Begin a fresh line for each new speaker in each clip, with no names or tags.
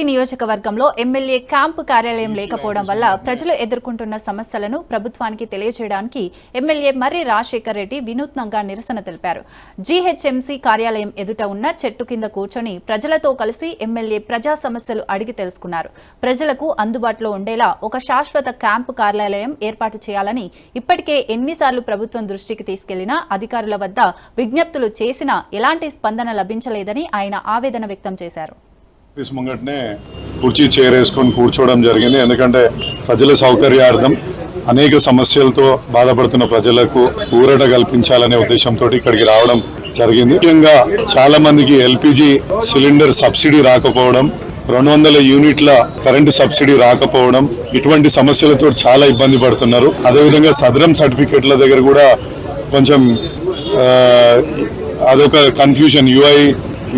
నియోజకవర్గంలో MLA camp కార్యాలయం లేకపోవడం వల్ల ప్రజలు ఎదుర్కొంటున్న సమస్యలను ప్రభుత్వానికి తెలియజేయడానికి ఎమ్మెల్యే మర్రి రాజశేఖర్ రెడ్డి వినూత్నంగా నిరసన తెలిపారు. జీహెచ్ఎంసీ కార్యాలయం ఎదుట ఉన్న చెట్టు కింద కూర్చొని ప్రజలతో కలిసి ఎమ్మెల్యే ప్రజా సమస్యలు అడిగి తెలుసుకున్నారు. ప్రజలకు అందుబాటులో ఉండేలా ఒక శాశ్వత క్యాంపు కార్యాలయం ఏర్పాటు చేయాలని ఇప్పటికే ఎన్నిసార్లు ప్రభుత్వం దృష్టికి తీసుకెళ్లినా అధికారుల వద్ద విజ్ఞప్తులు చేసినా ఎలాంటి స్పందన లభించలేదని ఆయన ఆవేదన వ్యక్తం చేశారు.
ముంగటనే కుర్చీ చేరేసుకొని కూర్చోవడం జరిగింది. ఎందుకంటే ప్రజల సౌకర్యార్థం అనేక సమస్యలతో బాధపడుతున్న ప్రజలకు ఊరట కల్పించాలనే ఉద్దేశంతో ఇక్కడికి రావడం జరిగింది. ముఖ్యంగా చాలా మందికి ఎల్పిజి సిలిండర్ సబ్సిడీ రాకపోవడం, 200 యూనిట్ల కరెంటు సబ్సిడీ రాకపోవడం, ఇటువంటి సమస్యలతో చాలా ఇబ్బంది పడుతున్నారు. అదేవిధంగా సదరం సర్టిఫికెట్ల దగ్గర కూడా కొంచెం అదొక కన్ఫ్యూజన్,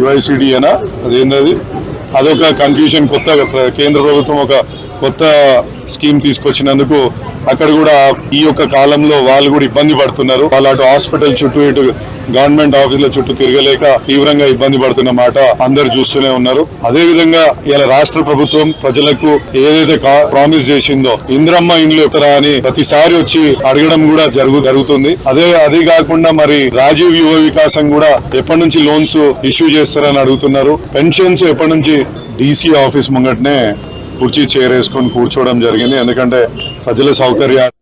యుఐసిడి అనా అదేంటది, అదొక కన్ఫ్యూజన్. కొత్త కేంద్ర ప్రభుత్వం ఒక కొత్త స్కీమ్ తీసుకొచ్చినందుకు అక్కడ కూడా ఈ యొక్క కాలంలో వాళ్ళు కూడా ఇబ్బంది పడుతున్నారు. వాళ్ళు అటు హాస్పిటల్ చుట్టూ ఇటు గవర్నమెంట్ ఆఫీసుల చుట్టూ తిరగలేక తీవ్రంగా ఇబ్బంది పడుతున్న మాట అందరు చూస్తూనే ఉన్నారు. అదే విధంగా ఇలా రాష్ట్ర ప్రభుత్వం ప్రజలకు ఏదైతే ప్రామిస్ చేసిందో ఇంద్రమ్మ ఇండ్లు ఎత్తరా అని ప్రతిసారి వచ్చి అడగడం కూడా జరుగుతుంది. అదే కాకుండా మరి రాజీవ్ యువ వికాసం కూడా ఎప్పటి నుంచి లోన్స్ ఇష్యూ చేస్తారని అడుగుతున్నారు. పెన్షన్స్ ఎప్పటి నుంచి డీసీ ఆఫీస్ ముంగటనే కుర్చీ చేరేసుకొని కూర్చోవడం జరిగింది. ఎందుకంటే ప్రజల సౌకర్యాలు